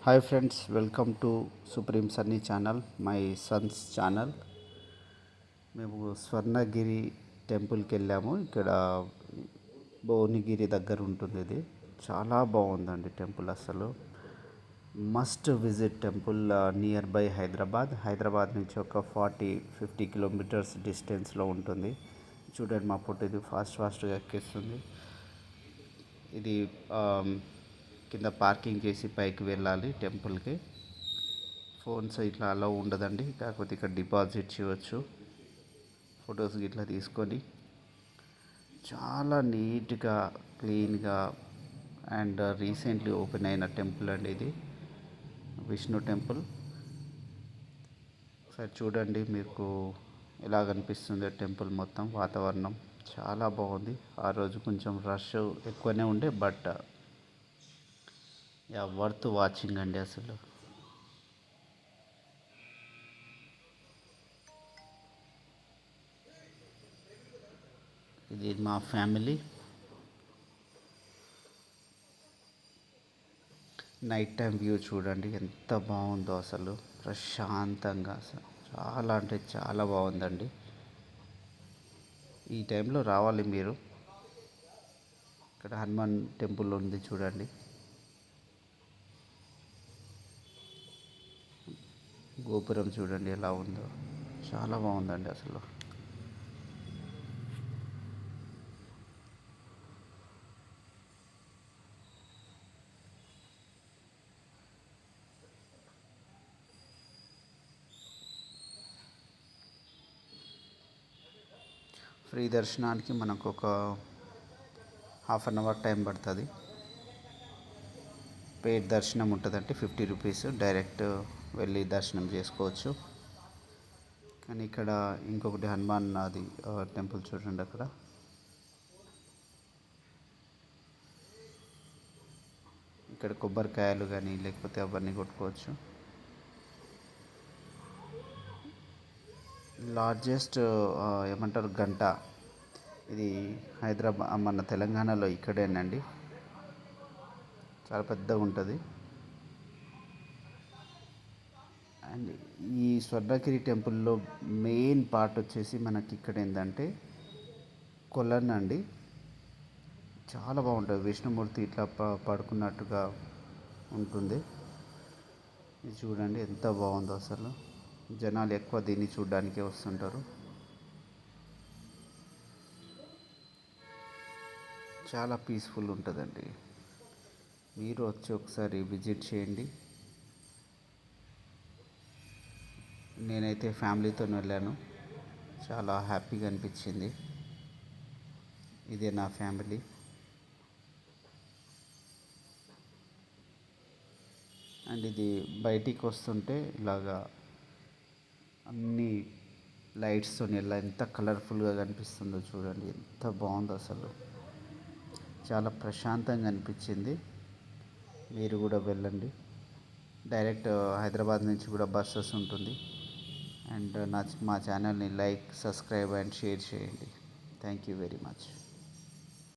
Hi friends, welcome to supreme Sunny channel, my Sons channel. మేము స్వర్ణగిరి టెంపుల్కి వెళ్ళాము. ఇక్కడ భువనగిరి దగ్గర ఉంటుంది. ఇది చాలా బాగుందండి టెంపుల్. అసలు must visit temple. Near by Hyderabad నుంచి ఒక 40-50 కిలోమీటర్స్ డిస్టెన్స్లో ఉంటుంది. చూడండి, మా పుట్టు ఇది ఫాస్ట్గా ఎక్కిస్తుంది. ఇది కింద పార్కింగ్ చేసి పైకి వెళ్ళాలి టెంపుల్కి. ఫోన్స్ ఇట్లా అలా ఉండదండి, కాకపోతే ఇక్కడ డిపాజిట్ చేయవచ్చు. ఫొటోస్ ఇట్లా తీసుకొని చాలా నీట్గా, క్లీన్గా అండ్ రీసెంట్లీ ఓపెన్ అయిన టెంపుల్ అండి ఇది, విష్ణు టెంపుల్. ఒకసారి చూడండి, మీకు ఎలా కనిపిస్తుందో టెంపుల్ మొత్తం. వాతావరణం చాలా బాగుంది. ఆ రోజు కొంచెం రష్ ఎక్కువనే ఉండే, బట్ వర్త్ వాచింగ్ అండి. అసలు ఇది మా ఫ్యామిలీ. నైట్ టైం వ్యూ చూడండి ఎంత బాగుందో. అసలు ప్రశాంతంగా, అసలు చాలా అంటే చాలా బాగుందండి. ఈ టైంలో రావాలి మీరు. ఇక్కడ హనుమాన్ టెంపుల్ ఉంది చూడండి. గోపురం చూడండి ఎలా ఉందో, చాలా బాగుందండి అసలు. ఫ్రీ దర్శనానికి మనకు ఒక హాఫ్ అన్ అవర్ టైం పడుతుంది. పెయిడ్ దర్శనం ఉంటుందంటే 50 రూపీస్, డైరెక్ట్ వెళ్ళి దర్శనం చేసుకోవచ్చు. కానీ ఇక్కడ ఇంకొకటి హనుమాన్ అది టెంపుల్ చూడండి. అక్కడ ఇక్కడ కొబ్బరికాయలు కానీ లేకపోతే అవన్నీ కొట్టుకోవచ్చు. లార్జెస్ట్ ఏమంటారు గంట, ఇది హైదరాబాద్ మన తెలంగాణలో ఇక్కడేనండి. చాలా పెద్దగా ఉంటుంది. అండ్ ఈ స్వర్ణగిరి టెంపుల్లో మెయిన్ పార్ట్ వచ్చేసి మనకి ఇక్కడ ఏంటంటే కొలన్ అండి. చాలా బాగుంటుంది. విష్ణుమూర్తి ఇట్లా పడుకున్నట్టుగా ఉంటుంది. ఇది చూడండి ఎంత బాగుందో. అసలు జనాలు ఎక్కువ దీన్ని చూడడానికే వస్తుంటారు. చాలా పీస్ఫుల్ ఉంటుందండి. మీరు వచ్చి ఒకసారి విజిట్ చేయండి. నేనైతే ఫ్యామిలీతో వెళ్ళాను, చాలా హ్యాపీగా అనిపించింది. ఇదే నా ఫ్యామిలీ. అండ్ ఇది బయటికి వస్తుంటే ఇలాగా అన్ని లైట్స్తో ఎలా ఎంత కలర్ఫుల్గా కనిపిస్తుందో చూడండి, ఎంత బాగుందో. అసలు చాలా ప్రశాంతంగా అనిపించింది. మీరు కూడా వెళ్ళండి. డైరెక్ట్ హైదరాబాద్ నుంచి కూడా బస్సెస్ ఉంటుంది. అండ్ మా ఛానల్ని లైక్, సబ్స్క్రైబ్ అండ్ షేర్ చేయండి. Thank you very much.